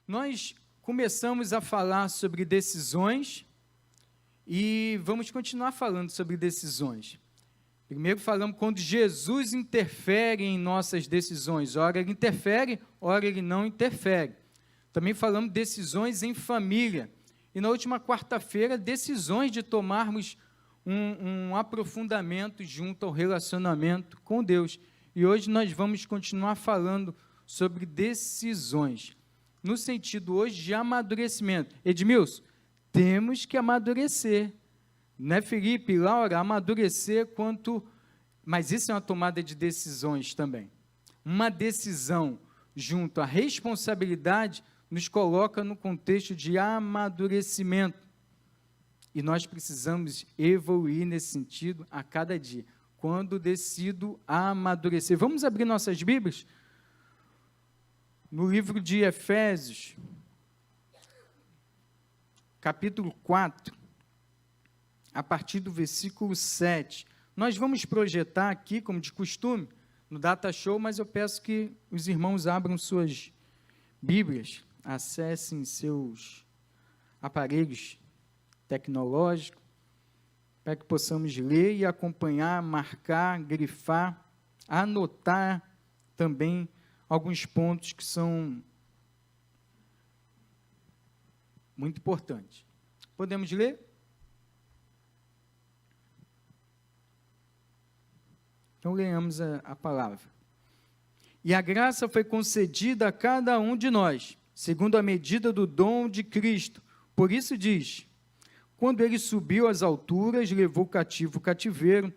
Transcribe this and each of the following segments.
Nós começamos a falar sobre decisões e vamos continuar falando sobre decisões. Primeiro falamos quando Jesus interfere em nossas decisões. Ora ele interfere, ora ele não interfere. Também falamos decisões em família. E na última quarta-feira, decisões de tomarmos um aprofundamento junto ao relacionamento com Deus. E hoje nós vamos continuar falando sobre decisões, no sentido hoje de amadurecimento. Edmilson, temos que amadurecer, né, Felipe, Laura, amadurecer mas isso é uma tomada de decisões também. Uma decisão junto à responsabilidade nos coloca no contexto de amadurecimento. E nós precisamos evoluir nesse sentido a cada dia. Quando decido amadurecer. Vamos abrir nossas Bíblias? No livro de Efésios, capítulo 4, a partir do versículo 7. Nós vamos projetar aqui, como de costume, no Data Show, mas eu peço que os irmãos abram suas Bíblias, acessem seus aparelhos tecnológicos, para que possamos ler e acompanhar, marcar, grifar, anotar também alguns pontos que são muito importantes. Podemos ler? Então, leamos a palavra. E a graça foi concedida a cada um de nós, segundo a medida do dom de Cristo. Por isso diz, quando ele subiu às alturas, levou cativo o cativeiro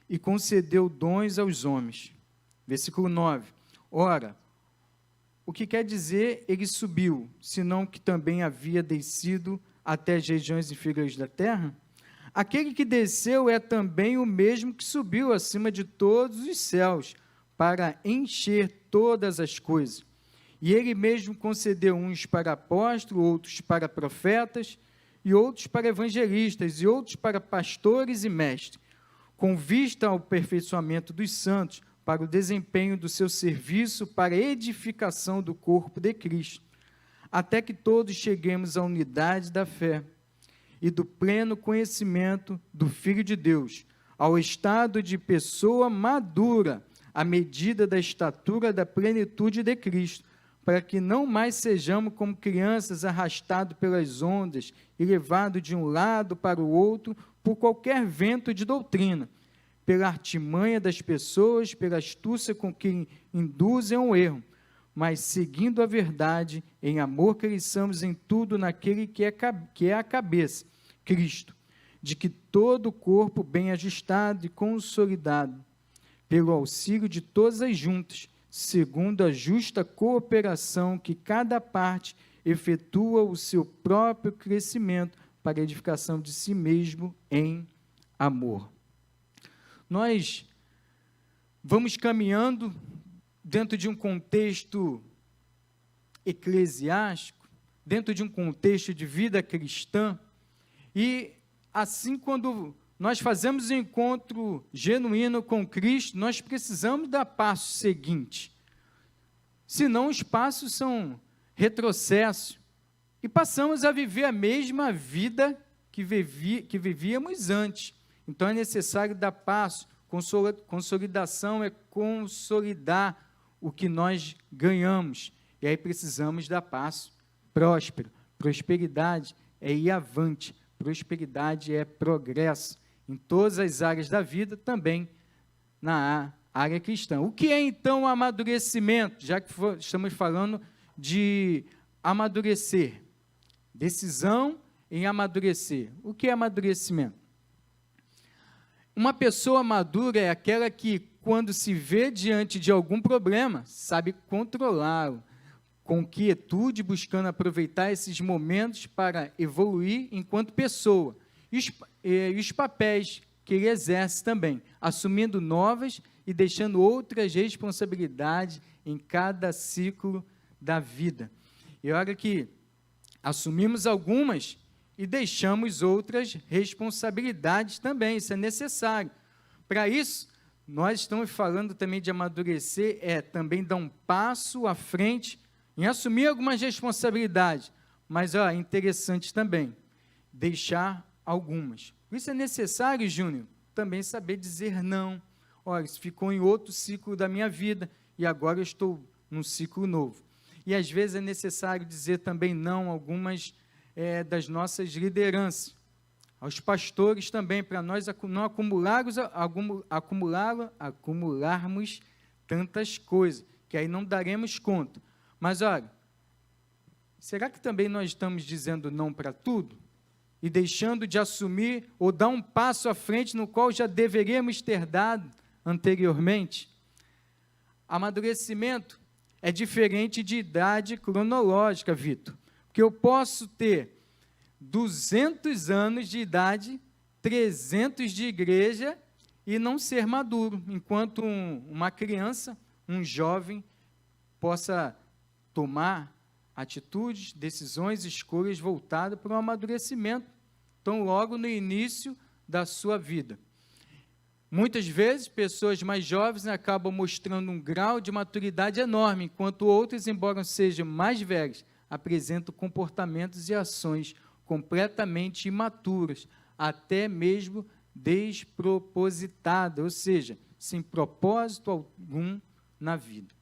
e concedeu dons aos homens. Versículo 9. Ora, o que quer dizer ele subiu, senão que também havia descido até as regiões inferiores da terra? Aquele que desceu é também o mesmo que subiu acima de todos os céus, para encher todas as coisas. E ele mesmo concedeu uns para apóstolos, outros para profetas, e outros para evangelistas, e outros para pastores e mestres, com vista ao aperfeiçoamento dos santos, para o desempenho do seu serviço, para a edificação do corpo de Cristo, até que todos cheguemos à unidade da fé e do pleno conhecimento do Filho de Deus, ao estado de pessoa madura, à medida da estatura da plenitude de Cristo, para que não mais sejamos como crianças arrastados pelas ondas e levados de um lado para o outro por qualquer vento de doutrina, pela artimanha das pessoas, pela astúcia com que induzem ao erro, mas seguindo a verdade, em amor cresçamos em tudo naquele que é a cabeça, Cristo, de que todo o corpo bem ajustado e consolidado, pelo auxílio de todas as juntas, segundo a justa cooperação que cada parte efetua o seu próprio crescimento para a edificação de si mesmo em amor. Nós vamos caminhando dentro de um contexto eclesiástico, dentro de um contexto de vida cristã, e assim quando nós fazemos um encontro genuíno com Cristo, nós precisamos dar passo seguinte, senão os passos são retrocesso, e passamos a viver a mesma vida que vivíamos antes. Então, é necessário dar passo. Consolidação é consolidar o que nós ganhamos. E aí precisamos dar passo. Próspero. Prosperidade é ir avante. Prosperidade é progresso. Em todas as áreas da vida, também na área cristã. O que é, então, amadurecimento? Já que estamos falando de amadurecer. Decisão em amadurecer. O que é amadurecimento? Uma pessoa madura é aquela que, quando se vê diante de algum problema, sabe controlá-lo, com quietude, buscando aproveitar esses momentos para evoluir enquanto pessoa, e os papéis que ele exerce também, assumindo novas e deixando outras responsabilidades em cada ciclo da vida. E olha que assumimos algumas e deixamos outras responsabilidades também, isso é necessário. Para isso, nós estamos falando também de amadurecer, também dar um passo à frente em assumir algumas responsabilidades, mas é interessante também deixar algumas. Por isso é necessário, Júnior, também saber dizer não. Olha, isso ficou em outro ciclo da minha vida e agora eu estou num ciclo novo. E às vezes é necessário dizer também não a algumas das nossas lideranças, aos pastores também, para nós não acumularmos tantas coisas, que aí não daremos conta. Mas olha, será que também nós estamos dizendo não para tudo? E deixando de assumir ou dar um passo à frente no qual já deveríamos ter dado anteriormente? Amadurecimento é diferente de idade cronológica, Vitor, porque eu posso ter 200 anos de idade, 300 de igreja e não ser maduro, enquanto uma criança, um jovem, possa tomar atitudes, decisões, escolhas voltadas para o amadurecimento, tão logo no início da sua vida. Muitas vezes, pessoas mais jovens acabam mostrando um grau de maturidade enorme, enquanto outros, embora sejam mais velhos, apresentam comportamentos e ações completamente imaturas, até mesmo despropositadas, ou seja, sem propósito algum na vida.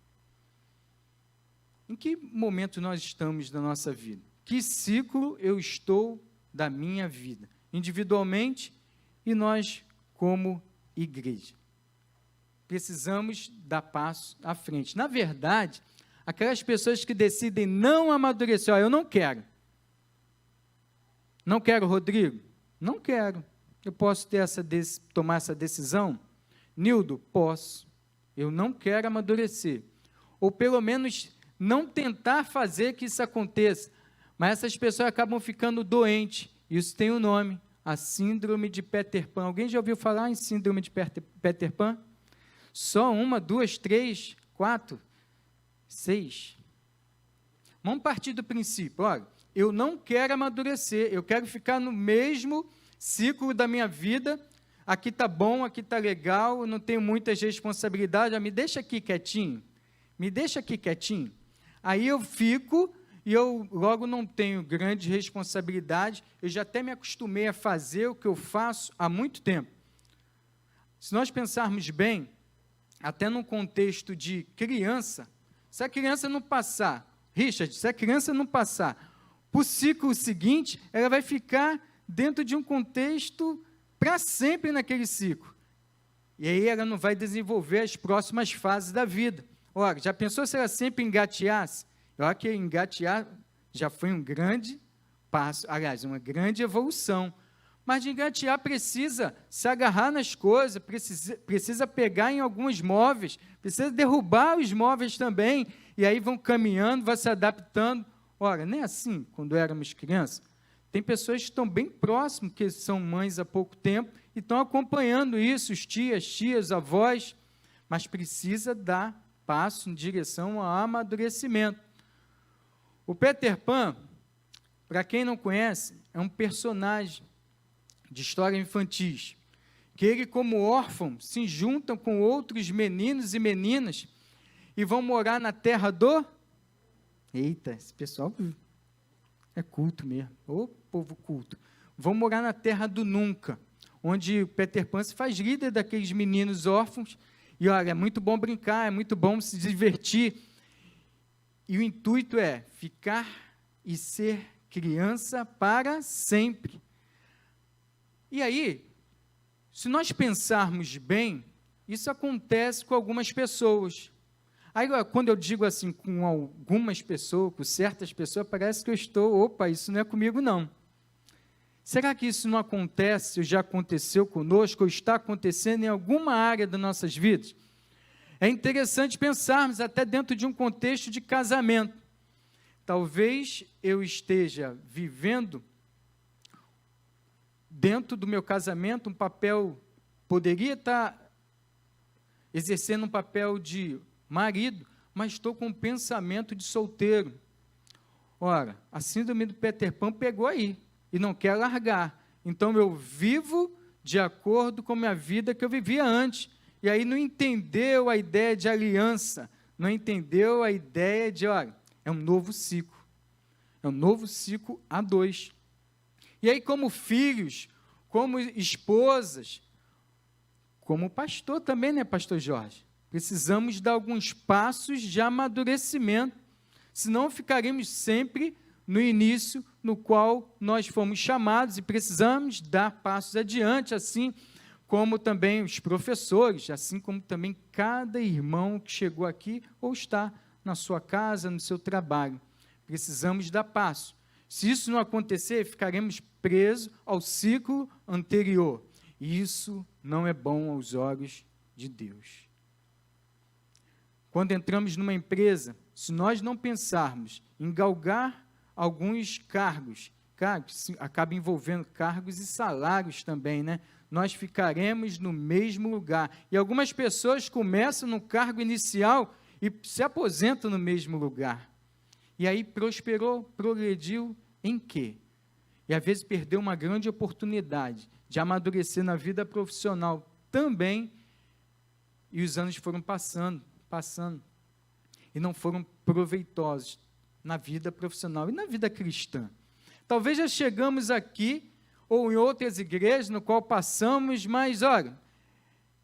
Em que momento nós estamos da nossa vida? Que ciclo eu estou da minha vida? Individualmente e nós como igreja. Precisamos dar passo à frente. Na verdade, aquelas pessoas que decidem não amadurecer, eu não quero. Não quero, Rodrigo? Não quero. Eu posso tomar essa decisão? Nildo, posso. Eu não quero amadurecer. Ou pelo menos não tentar fazer que isso aconteça. Mas essas pessoas acabam ficando doentes. Isso tem um nome, a síndrome de Peter Pan. Alguém já ouviu falar em síndrome de Peter Pan? Só 1, 2, 3, 4, 6. Vamos partir do princípio, olha, eu não quero amadurecer, eu quero ficar no mesmo ciclo da minha vida, aqui está bom, aqui está legal, eu não tenho muitas responsabilidades, me deixa aqui quietinho, aí eu fico e eu logo não tenho grande responsabilidade, eu já até me acostumei a fazer o que eu faço há muito tempo. Se nós pensarmos bem, até num contexto de criança, se a criança não passar, Richard, se a criança não passar para o ciclo seguinte, ela vai ficar dentro de um contexto para sempre naquele ciclo. E aí ela não vai desenvolver as próximas fases da vida. Ora, já pensou se ela sempre engateasse? Eu acho que engatear já foi um grande passo, aliás, uma grande evolução. Mas de engatear precisa se agarrar nas coisas, precisa pegar em alguns móveis, precisa derrubar os móveis também, e aí vão caminhando, vai se adaptando. Ora, nem assim, quando éramos crianças. Tem pessoas que estão bem próximas, que são mães há pouco tempo, e estão acompanhando isso, os tias, avós, mas precisa dar passo em direção ao amadurecimento. O Peter Pan, para quem não conhece, é um personagem de história infantis, que ele, como órfão, se juntam com outros meninos e meninas e vão morar na terra do... Eita, esse pessoal é culto mesmo, ô povo culto. Vão morar na terra do nunca, onde Peter Pan se faz líder daqueles meninos órfãos, e olha, é muito bom brincar, é muito bom se divertir, e o intuito é ficar e ser criança para sempre. E aí, se nós pensarmos bem, isso acontece com algumas pessoas. Aí, quando eu digo assim, com algumas pessoas, com certas pessoas, parece que eu estou, isso não é comigo não. Será que isso não acontece, ou já aconteceu conosco, ou está acontecendo em alguma área das nossas vidas? É interessante pensarmos até dentro de um contexto de casamento. Talvez eu esteja vivendo dentro do meu casamento um papel, poderia estar exercendo um papel de marido, mas estou com um pensamento de solteiro. Ora, a síndrome do Peter Pan pegou aí, e não quer largar. Então, eu vivo de acordo com a minha vida que eu vivia antes. E aí não entendeu a ideia de aliança, não entendeu a ideia de, olha, É um novo ciclo. É um novo ciclo a dois. E aí, como filhos, como esposas, como pastor também, né, pastor Jorge? Precisamos dar alguns passos de amadurecimento, senão ficaremos sempre no início no qual nós fomos chamados e precisamos dar passos adiante, assim como também os professores, assim como também cada irmão que chegou aqui ou está na sua casa, no seu trabalho. Precisamos dar passo. Se isso não acontecer, ficaremos presos ao ciclo anterior. E isso não é bom aos olhos de Deus. Quando entramos numa empresa, se nós não pensarmos em galgar alguns cargos, acaba envolvendo cargos e salários também, né? Nós ficaremos no mesmo lugar. E algumas pessoas começam no cargo inicial e se aposentam no mesmo lugar. E aí prosperou, progrediu em quê? E às vezes perdeu uma grande oportunidade de amadurecer na vida profissional também, e os anos foram passando, e não foram proveitosos na vida profissional e na vida cristã. Talvez já chegamos aqui, ou em outras igrejas, no qual passamos, mas, olha,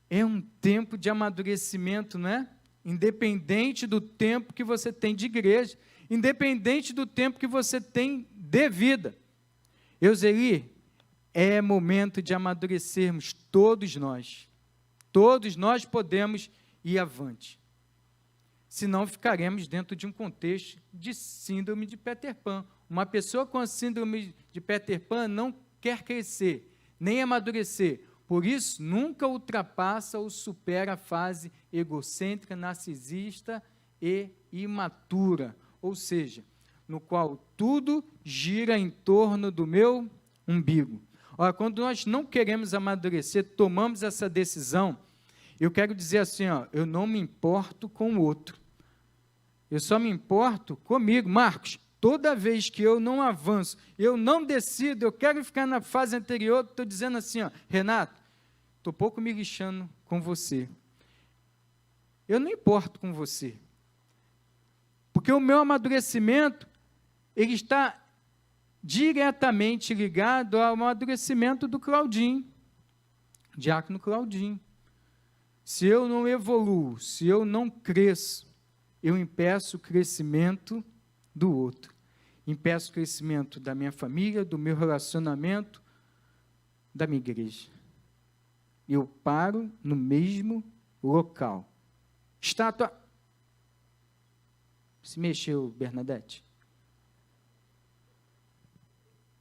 é um tempo de amadurecimento, não é? Independente do tempo que você tem de igreja, independente do tempo que você tem de vida. Euseli, é momento de amadurecermos, todos nós podemos ir avante. Senão ficaremos dentro de um contexto de síndrome de Peter Pan. Uma pessoa com a síndrome de Peter Pan não quer crescer, nem amadurecer. Por isso, nunca ultrapassa ou supera a fase egocêntrica, narcisista e imatura. Ou seja, no qual tudo gira em torno do meu umbigo. Ora, quando nós não queremos amadurecer, tomamos essa decisão, eu quero dizer assim, ó, eu não me importo com o outro. Eu só me importo comigo. Marcos, toda vez que eu não avanço, eu não decido, eu quero ficar na fase anterior, estou dizendo assim, ó, Renato, estou pouco me lixando com você. Eu não importo com você. Porque o meu amadurecimento, ele está diretamente ligado ao amadurecimento do Claudinho, diácono Claudinho. Se eu não evoluo, se eu não cresço, eu impeço o crescimento do outro. Impeço o crescimento da minha família, do meu relacionamento, da minha igreja. Eu paro no mesmo local. Estátua. Se mexeu, Bernadette.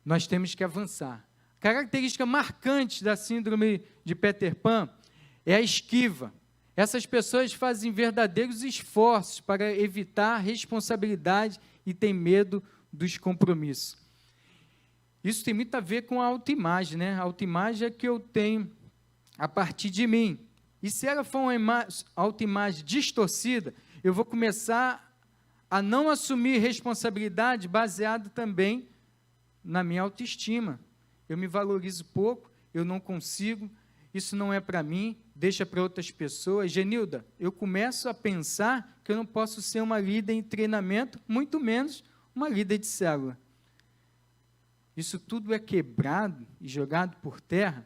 Nós temos que avançar. A característica marcante da síndrome de Peter Pan é a esquiva. Essas pessoas fazem verdadeiros esforços para evitar a responsabilidade e têm medo dos compromissos. Isso tem muito a ver com a autoimagem, né? A autoimagem é que eu tenho a partir de mim. E se ela for uma autoimagem distorcida, eu vou começar a não assumir responsabilidade baseada também na minha autoestima. Eu me valorizo pouco, eu não consigo, isso não é para mim, deixa para outras pessoas. Genilda, eu começo a pensar que eu não posso ser uma líder em treinamento, muito menos uma líder de célula. Isso tudo é quebrado e jogado por terra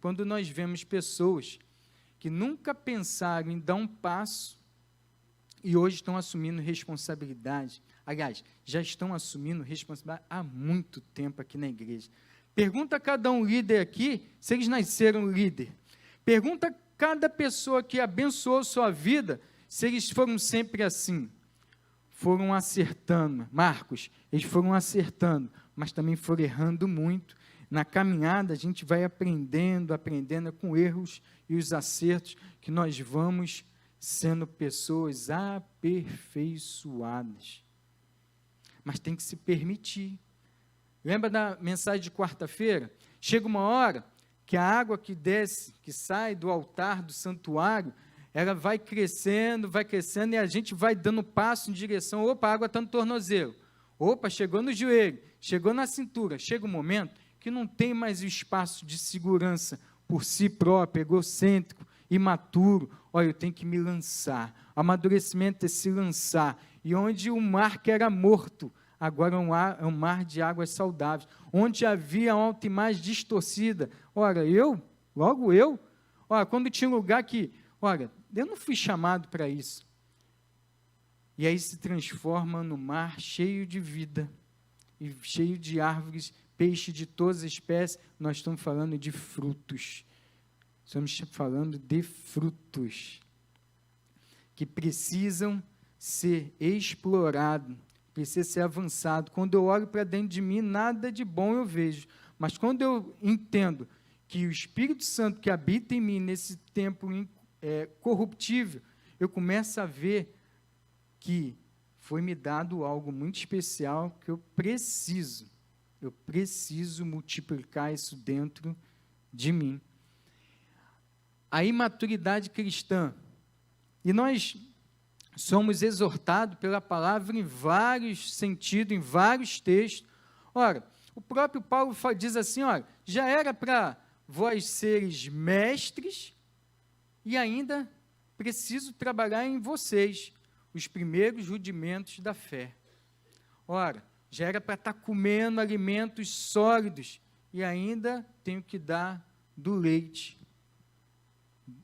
quando nós vemos pessoas que nunca pensaram em dar um passo e hoje estão assumindo responsabilidade. Aliás, já estão assumindo responsabilidade há muito tempo aqui na igreja. Pergunta a cada um líder aqui se eles nasceram líder. Pergunta a cada pessoa que abençoou sua vida se eles foram sempre assim. Foram acertando. Marcos, eles foram acertando, mas também foram errando muito. Na caminhada, a gente vai aprendendo com erros e os acertos, que nós vamos sendo pessoas aperfeiçoadas. Mas tem que se permitir. Lembra da mensagem de quarta-feira? Chega uma hora que a água que desce, que sai do altar do santuário, ela vai crescendo, e a gente vai dando passo em direção, opa, a água está no tornozelo, opa, chegou no joelho, chegou na cintura, chega um momento que não tem mais o espaço de segurança por si próprio, egocêntrico, imaturo, olha, eu tenho que me lançar. Amadurecimento é se lançar. E onde o mar que era morto, agora é um mar de águas saudáveis. Onde havia uma autoimagem distorcida, ora, logo eu, olha, quando tinha um lugar que, olha, eu não fui chamado para isso. E aí se transforma no mar cheio de vida, e cheio de árvores, peixe de todas as espécies. Nós estamos falando de frutos. Estamos falando de frutos que precisam ser explorados, precisa ser avançado. Quando eu olho para dentro de mim, nada de bom eu vejo. Mas quando eu entendo que o Espírito Santo que habita em mim, nesse tempo corruptível, eu começo a ver que foi me dado algo muito especial que eu preciso multiplicar isso dentro de mim. A imaturidade cristã. E nós somos exortados pela palavra em vários sentidos, em vários textos. Ora, o próprio Paulo diz assim, olha, já era para vós seres mestres e ainda preciso trabalhar em vocês os primeiros rudimentos da fé. Ora, já era para estar comendo alimentos sólidos e ainda tenho que dar do leite,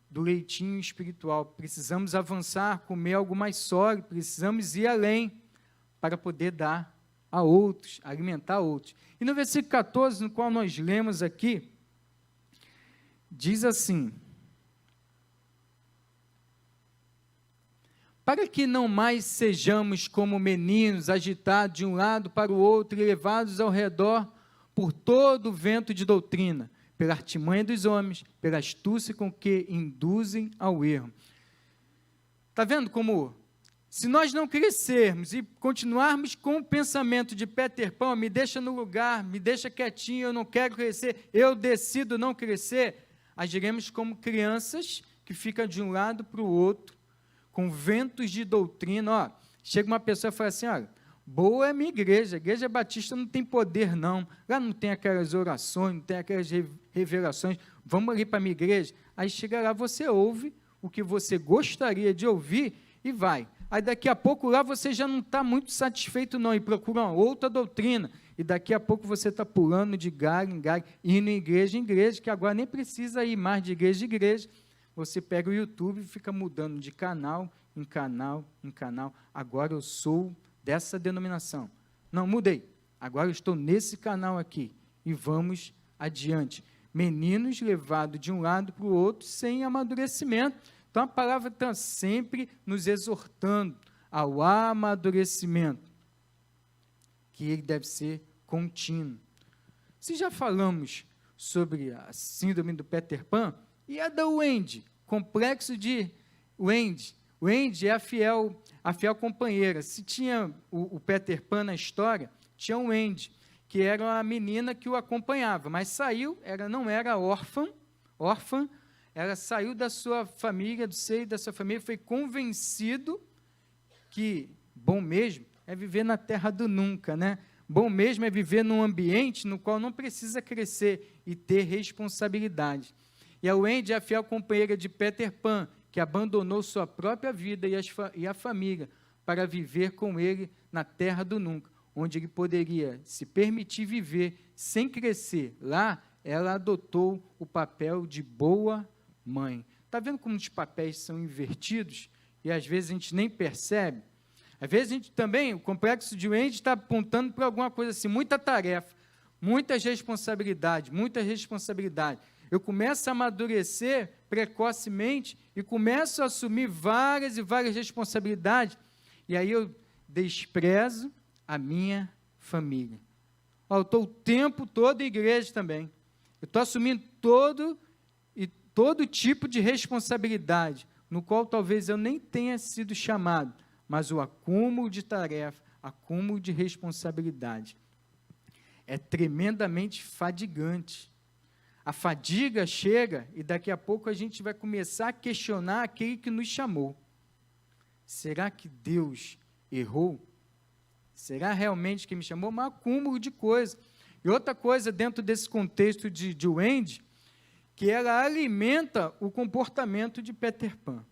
do leitinho espiritual. Precisamos avançar, comer algo mais sólido, precisamos ir além para poder dar a outros, alimentar outros. E no versículo 14, no qual nós lemos aqui, diz assim: para que não mais sejamos como meninos, agitados de um lado para o outro e levados ao redor por todo o vento de doutrina, pela artimanha dos homens, pela astúcia com que induzem ao erro. Está vendo como, se nós não crescermos e continuarmos com o pensamento de Peter Pan, me deixa no lugar, me deixa quietinho, eu não quero crescer, eu decido não crescer, agiremos como crianças que ficam de um lado para o outro, com ventos de doutrina. Ó, chega uma pessoa e fala assim, olha, boa é a minha igreja, a igreja batista não tem poder não, lá não tem aquelas orações, não tem aquelas revelações, vamos ali para a minha igreja. Aí chega lá, você ouve o que você gostaria de ouvir e vai. Aí daqui a pouco lá você já não está muito satisfeito não, e procura uma outra doutrina, e daqui a pouco você está pulando de galho em galho, indo em igreja, que agora nem precisa ir mais de igreja, você pega o YouTube e fica mudando de canal em canal, em canal. Agora eu sou dessa denominação. Não, mudei. Agora eu estou nesse canal aqui. E vamos adiante. Meninos levados de um lado para o outro sem amadurecimento. Então a palavra está sempre nos exortando ao amadurecimento, que ele deve ser contínuo. Se já falamos sobre a síndrome do Peter Pan, e a da Wendy, complexo de Wendy. Wendy é a fiel companheira. Se tinha o Peter Pan na história, tinha o Wendy, que era a menina que o acompanhava, mas saiu, não era órfã, ela saiu da sua família, do seio da sua família, foi convencido que bom mesmo é viver na terra do nunca, né? Bom mesmo é viver num ambiente no qual não precisa crescer e ter responsabilidade. E a Wendy é a fiel companheira de Peter Pan, que abandonou sua própria vida e a família para viver com ele na terra do nunca, onde ele poderia se permitir viver sem crescer. Lá, ela adotou o papel de boa mãe. Está vendo como os papéis são invertidos? E às vezes a gente nem percebe. Às vezes a gente também, o complexo de Wendy está apontando para alguma coisa assim, muita tarefa, muitas responsabilidades. Eu começo a amadurecer precocemente e começo a assumir várias e várias responsabilidades, e aí eu desprezo a minha família. Eu estou o tempo todo em igreja também. Eu estou assumindo todo tipo de responsabilidade, no qual talvez eu nem tenha sido chamado, mas o acúmulo de tarefa, acúmulo de responsabilidade é tremendamente fadigante. A fadiga chega e daqui a pouco a gente vai começar a questionar aquele que nos chamou. Será que Deus errou? Será realmente que me chamou? Um acúmulo de coisas. E outra coisa dentro desse contexto de Wendy, que ela alimenta o comportamento de Peter Pan.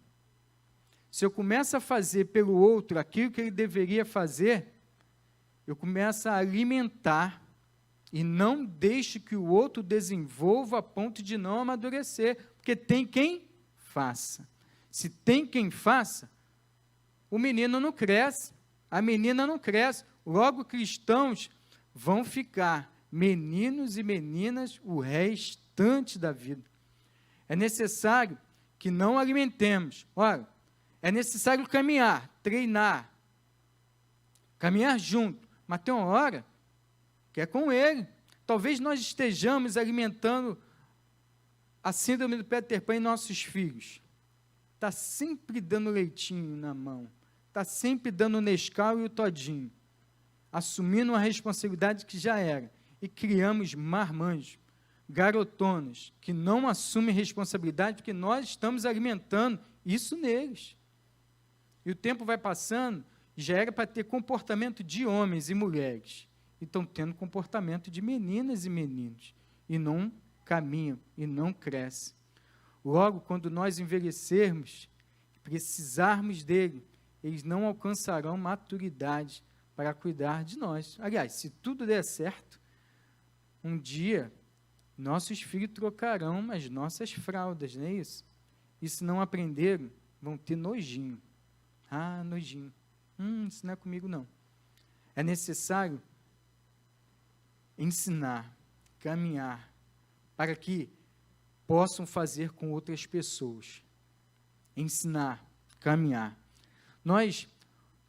Se eu começo a fazer pelo outro aquilo que ele deveria fazer, eu começo a alimentar e não deixo que o outro desenvolva a ponto de não amadurecer, porque tem quem faça. Se tem quem faça, o menino não cresce, a menina não cresce. Logo, cristãos vão ficar meninos e meninas o restante da vida. É necessário que não alimentemos. Olha, é necessário caminhar, treinar, caminhar junto, mas tem uma hora que é com ele. Talvez nós estejamos alimentando a síndrome do Peter Pan em nossos filhos. Está sempre dando leitinho na mão, está sempre dando o Nescau e o todinho, assumindo uma responsabilidade que já era, e criamos marmanjos, garotonas, que não assumem responsabilidade, porque nós estamos alimentando isso neles. E o tempo vai passando, já era para ter comportamento de homens e mulheres, e estão tendo comportamento de meninas e meninos, e não caminham, e não crescem. Logo, quando nós envelhecermos, precisarmos dele, eles não alcançarão maturidade para cuidar de nós. Aliás, se tudo der certo, um dia, nossos filhos trocarão as nossas fraldas, não é isso? E se não aprenderam, vão ter nojinho. Ah, nojinho. Isso não é comigo, não. É necessário ensinar, caminhar, para que possam fazer com outras pessoas. Ensinar, caminhar. Nós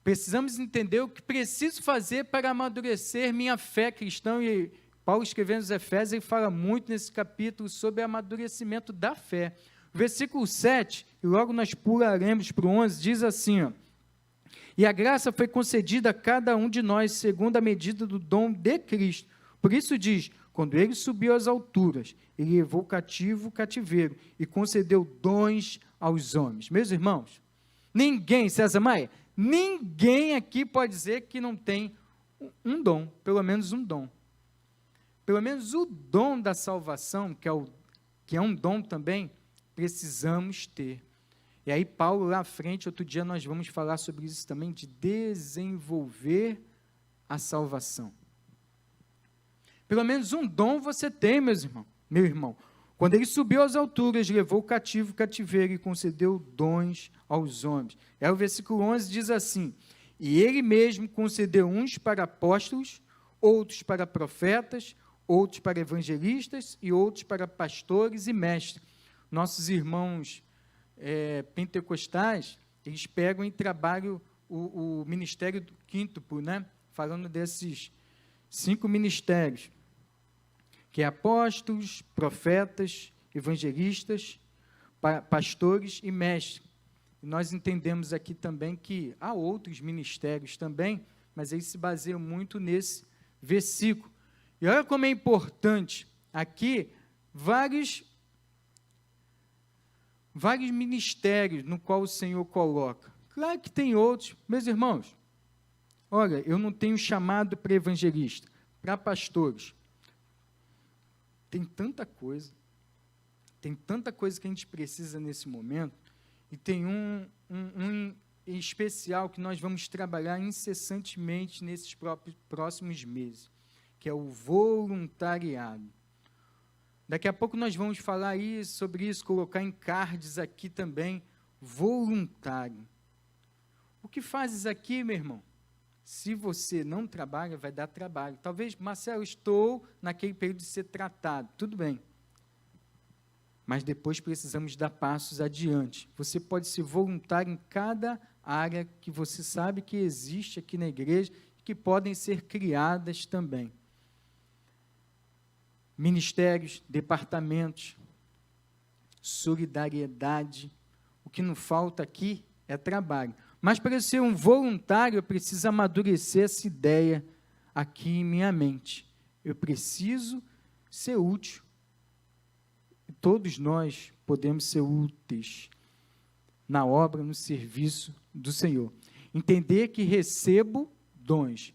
precisamos entender o que preciso fazer para amadurecer minha fé cristã, e Paulo, escrevendo os Efésios, ele fala muito nesse capítulo sobre amadurecimento da fé. O versículo 7, e logo nós pularemos para o 11, diz assim, ó: e a graça foi concedida a cada um de nós, segundo a medida do dom de Cristo. Por isso diz, quando ele subiu às alturas, ele levou cativo o cativeiro e concedeu dons aos homens. Meus irmãos, ninguém, César Maia, ninguém aqui pode dizer que não tem um dom, pelo menos um dom. Pelo menos o dom da salvação, que é um dom também, precisamos ter. E aí Paulo lá à frente, outro dia nós vamos falar sobre isso também, de desenvolver a salvação. Pelo menos um dom você tem, meu irmão. Quando ele subiu às alturas, levou o cativo o cativeiro e concedeu dons aos homens. O versículo 11 diz assim, e ele mesmo concedeu uns para apóstolos, outros para profetas, outros para evangelistas e outros para pastores e mestres. Nossos irmãos pentecostais, eles pegam e trabalham o ministério do quíntuplo, né? Falando desses 5 ministérios, que é apóstolos, profetas, evangelistas, pastores e mestres. E nós entendemos aqui também que há outros ministérios também, mas eles se baseiam muito nesse versículo. E olha como é importante aqui vários ministérios no qual o Senhor coloca. Claro que tem outros, meus irmãos. Olha, eu não tenho chamado para evangelista, para pastores. Tem tanta coisa que a gente precisa nesse momento, e tem um em especial que nós vamos trabalhar incessantemente nesses próximos meses, que é o voluntariado. Daqui a pouco nós vamos falar sobre isso, colocar em cards aqui também, voluntário. O que fazes aqui, meu irmão? Se você não trabalha, vai dar trabalho. Talvez, Marcelo, estou naquele período de ser tratado. Tudo bem. Mas depois precisamos dar passos adiante. Você pode ser voluntário em cada área que você sabe que existe aqui na igreja, que podem ser criadas também. Ministérios, departamentos, solidariedade. O que não falta aqui é trabalho. Mas para eu ser um voluntário, eu preciso amadurecer essa ideia aqui em minha mente. Eu preciso ser útil. E todos nós podemos ser úteis na obra, no serviço do Senhor. Entender que recebo dons.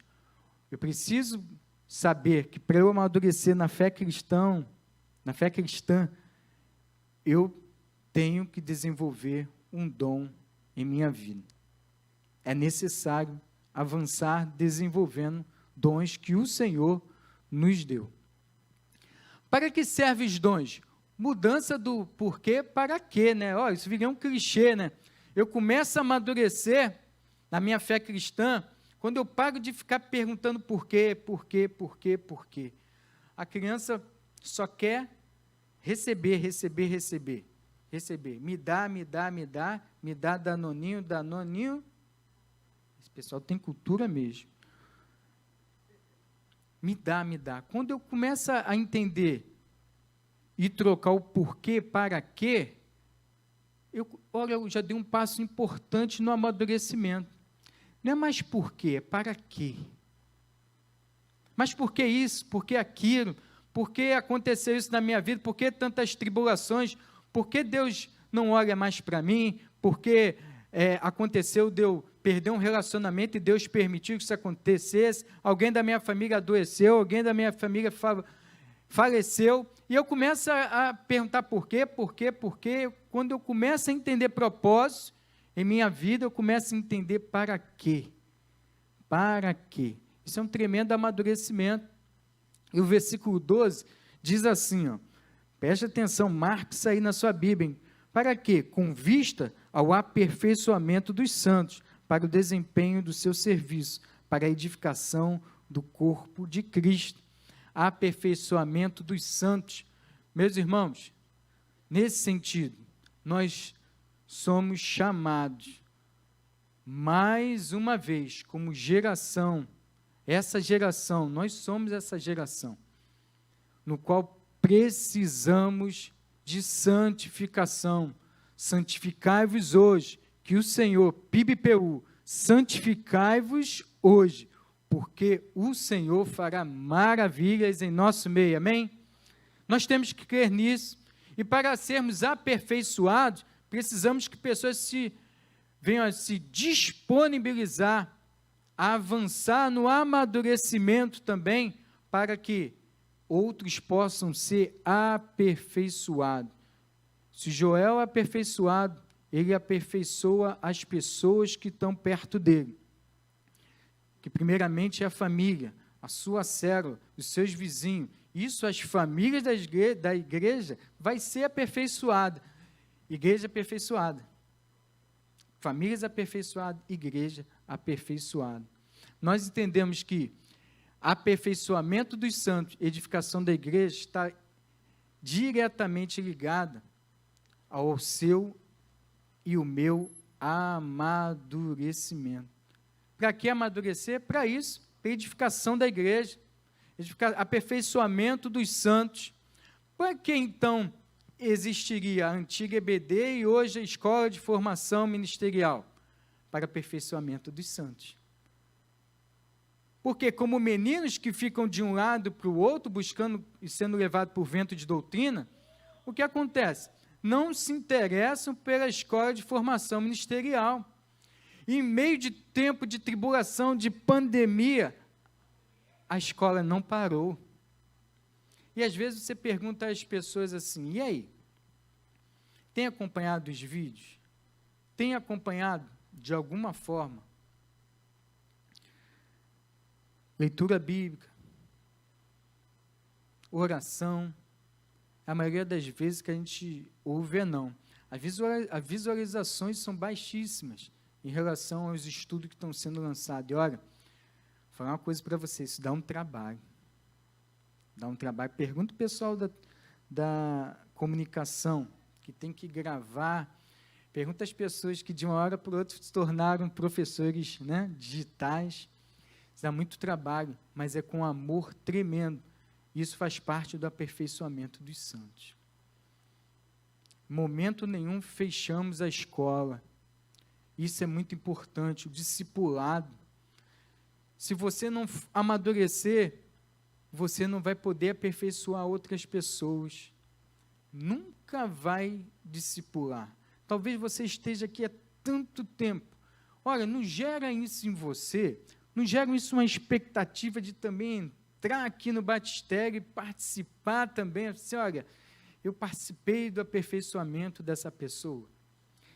Eu preciso saber que para eu amadurecer na fé cristã, eu tenho que desenvolver um dom em minha vida. É necessário avançar desenvolvendo dons que o Senhor nos deu. Para que servem os dons? Mudança do porquê para quê, né? Ó, isso viria um clichê, né? Eu começo a amadurecer na minha fé cristã quando eu paro de ficar perguntando por quê. A criança só quer receber. Me dá danoninho. Esse pessoal tem cultura mesmo. Me dá. Quando eu começo a entender e trocar o porquê para quê, eu já dei um passo importante no amadurecimento. Não é mais porquê, é para quê. Mas por que isso? Por que aquilo? Por que aconteceu isso na minha vida? Por que tantas tribulações? Por que Deus não olha mais para mim? Por que aconteceu de eu perder um relacionamento e Deus permitiu que isso acontecesse? Alguém da minha família adoeceu, alguém da minha família faleceu, e eu começo a perguntar por quê. Quando eu começo a entender propósito em minha vida, eu começo a entender para quê. Isso é um tremendo amadurecimento. E o versículo 12 diz assim, ó, preste atenção, marque isso aí na sua Bíblia, hein? Para quê? Com vista ao aperfeiçoamento dos santos, para o desempenho do seu serviço, para a edificação do corpo de Cristo. Aperfeiçoamento dos santos. Meus irmãos, nesse sentido, nós somos chamados, mais uma vez, como geração, nós somos essa geração, no qual precisamos de santificação. Santificai-vos hoje, que o Senhor, PIBPU, santificai-vos hoje, porque o Senhor fará maravilhas em nosso meio, amém? Nós temos que crer nisso, e para sermos aperfeiçoados, precisamos que pessoas venham a se disponibilizar, a avançar no amadurecimento também, para que outros possam ser aperfeiçoados. Se Joel é aperfeiçoado, ele aperfeiçoa as pessoas que estão perto dele, que primeiramente é a família, a sua célula, os seus vizinhos. Isso, as famílias da igreja vai ser aperfeiçoada. Igreja aperfeiçoada. Famílias aperfeiçoadas, igreja aperfeiçoada. Nós entendemos que aperfeiçoamento dos santos, edificação da igreja, está diretamente ligada ao seu e o meu amadurecimento. Para que amadurecer? Para isso, para edificação da igreja, aperfeiçoamento dos santos. Para que então existiria a antiga EBD e hoje a Escola de Formação Ministerial? Para aperfeiçoamento dos santos. Porque como meninos que ficam de um lado para o outro, buscando e sendo levados por vento de doutrina, o que acontece? Não se interessam pela Escola de Formação Ministerial. E em meio de tempo de tribulação, de pandemia, a escola não parou. E às vezes você pergunta às pessoas assim, e aí? Tem acompanhado os vídeos? Tem acompanhado de alguma forma? Leitura bíblica, oração. A maioria das vezes que a gente ouve é não. As visualizações são baixíssimas em relação aos estudos que estão sendo lançados. E olha, vou falar uma coisa para vocês, isso dá um trabalho. Dá um trabalho. Pergunta o pessoal da comunicação, que tem que gravar. Pergunta às pessoas que de uma hora para outra se tornaram professores, né, digitais. Isso dá muito trabalho, mas é com amor tremendo. Isso faz parte do aperfeiçoamento dos santos. Em momento nenhum fechamos a escola. Isso é muito importante, o discipulado. Se você não amadurecer, você não vai poder aperfeiçoar outras pessoas. Nunca vai discipular. Talvez você esteja aqui há tanto tempo. Olha, não gera isso em você, não gera isso uma expectativa de também entrar aqui no batistério e participar também. Assim, olha, eu participei do aperfeiçoamento dessa pessoa.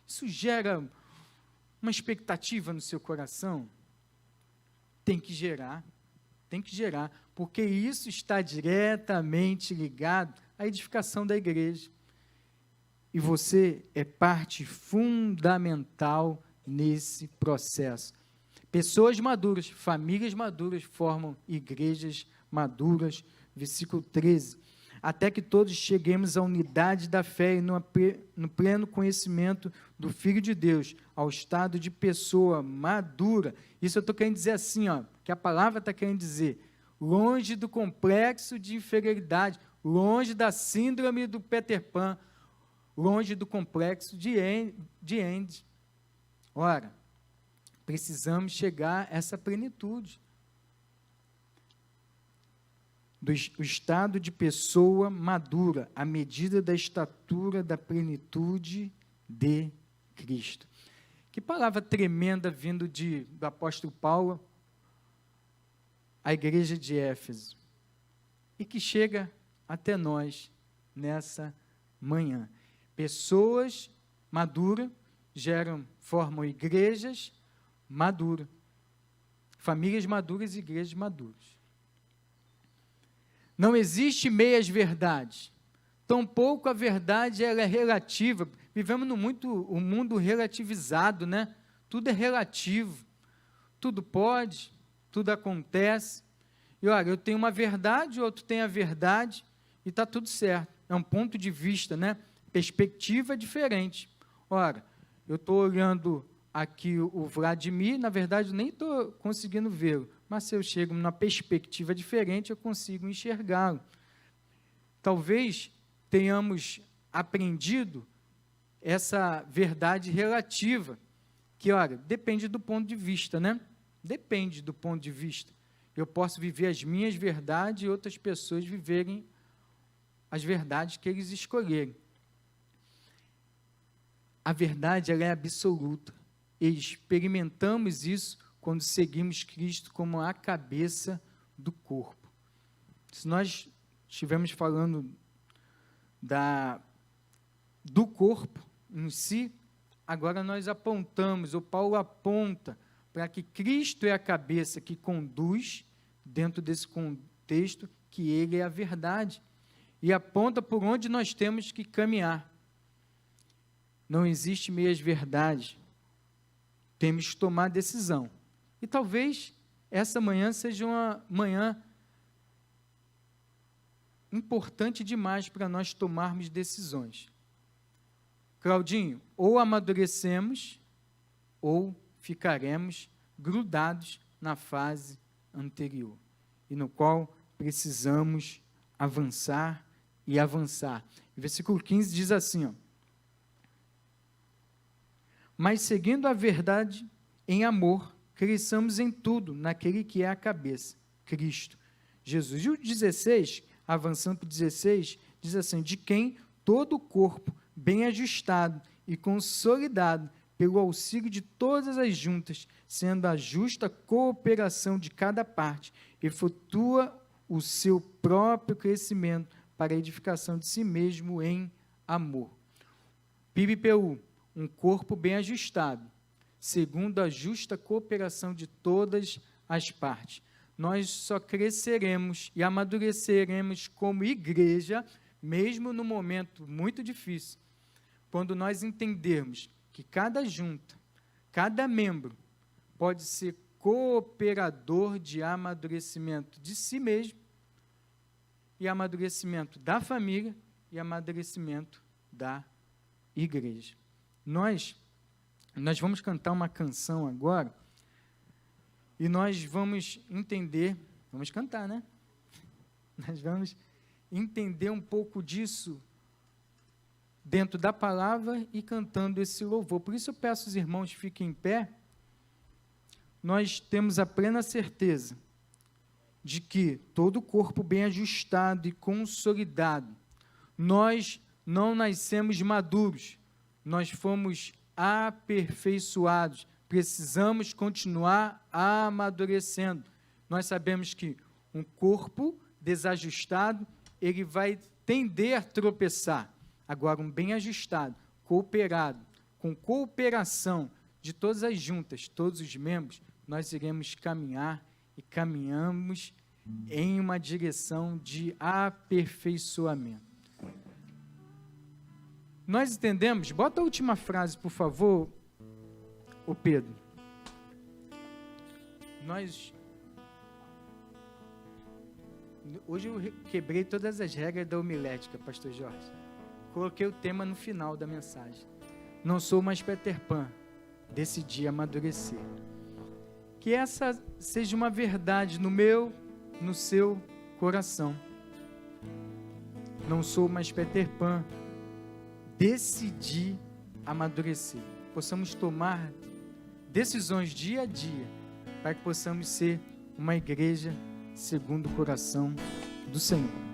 Isso gera uma expectativa no seu coração? Tem que gerar, porque isso está diretamente ligado à edificação da igreja. E você é parte fundamental nesse processo. Pessoas maduras, famílias maduras formam igrejas maduras. Versículo 13. Até que todos cheguemos à unidade da fé e no pleno conhecimento do Filho de Deus, ao estado de pessoa madura. Isso eu estou querendo dizer assim, que a palavra está querendo dizer, longe do complexo de inferioridade, longe da síndrome do Peter Pan, longe do complexo de Andy. Ora, precisamos chegar a essa plenitude. O estado de pessoa madura, à medida da estatura da plenitude de Cristo. Que palavra tremenda vindo do apóstolo Paulo à igreja de Éfeso, e que chega até nós nessa manhã. Pessoas maduras formam igrejas maduras, famílias maduras e igrejas maduras. Não existe meias verdades, tampouco a verdade ela é relativa. Vivemos um mundo relativizado, né? Tudo é relativo, tudo pode, tudo acontece. E olha, eu tenho uma verdade, o outro tem a verdade, e está tudo certo. É um ponto de vista, né? Perspectiva diferente. Ora, eu estou olhando aqui o Vladimir, na verdade, eu nem estou conseguindo vê-lo, mas se eu chego numa perspectiva diferente, eu consigo enxergá-lo. Talvez tenhamos aprendido essa verdade relativa, que, olha, depende do ponto de vista, né? Depende do ponto de vista. Eu posso viver as minhas verdades e outras pessoas viverem as verdades que eles escolherem. A verdade, ela é absoluta. E experimentamos isso quando seguimos Cristo como a cabeça do corpo. Se nós estivermos falando do corpo em si, agora nós apontamos, ou Paulo aponta, para que Cristo é a cabeça que conduz, dentro desse contexto, que Ele é a verdade, e aponta por onde nós temos que caminhar. Não existe meias verdades, temos que tomar decisão. E talvez essa manhã seja uma manhã importante demais para nós tomarmos decisões. Claudinho, ou amadurecemos, ou ficaremos grudados na fase anterior, e no qual precisamos avançar e avançar. O versículo 15 diz assim, mas seguindo a verdade em amor, cresçamos em tudo, naquele que é a cabeça, Cristo, Jesus. E o 16, avançando para o 16, diz assim, de quem todo o corpo, bem ajustado e consolidado, pelo auxílio de todas as juntas, sendo a justa cooperação de cada parte, efetua o seu próprio crescimento para a edificação de si mesmo em amor. PIBPU, um corpo bem ajustado, segundo a justa cooperação de todas as partes. Nós só cresceremos e amadureceremos como igreja, mesmo no momento muito difícil, quando nós entendermos que cada junta, cada membro, pode ser cooperador de amadurecimento de si mesmo, e amadurecimento da família, e amadurecimento da igreja. Nós vamos cantar uma canção agora, e nós vamos entender, vamos cantar, né? Nós vamos entender um pouco disso dentro da palavra e cantando esse louvor. Por isso eu peço aos irmãos que fiquem em pé. Nós temos a plena certeza de que todo o corpo bem ajustado e consolidado, nós não nascemos maduros, nós fomos aperfeiçoados, precisamos continuar amadurecendo. Nós sabemos que um corpo desajustado, ele vai tender a tropeçar. Agora, um bem ajustado, cooperado, com cooperação de todas as juntas, todos os membros, nós iremos caminhar e caminhamos em uma direção de aperfeiçoamento. Nós entendemos, bota a última frase, por favor, ô Pedro. Hoje eu quebrei todas as regras da homilética, pastor Jorge. Coloquei o tema no final da mensagem. Não sou mais Peter Pan, decidi amadurecer. Que essa seja uma verdade no meu, no seu coração. Não sou mais Peter Pan, decidi amadurecer. Possamos tomar decisões dia a dia, para que possamos ser uma igreja segundo o coração do Senhor.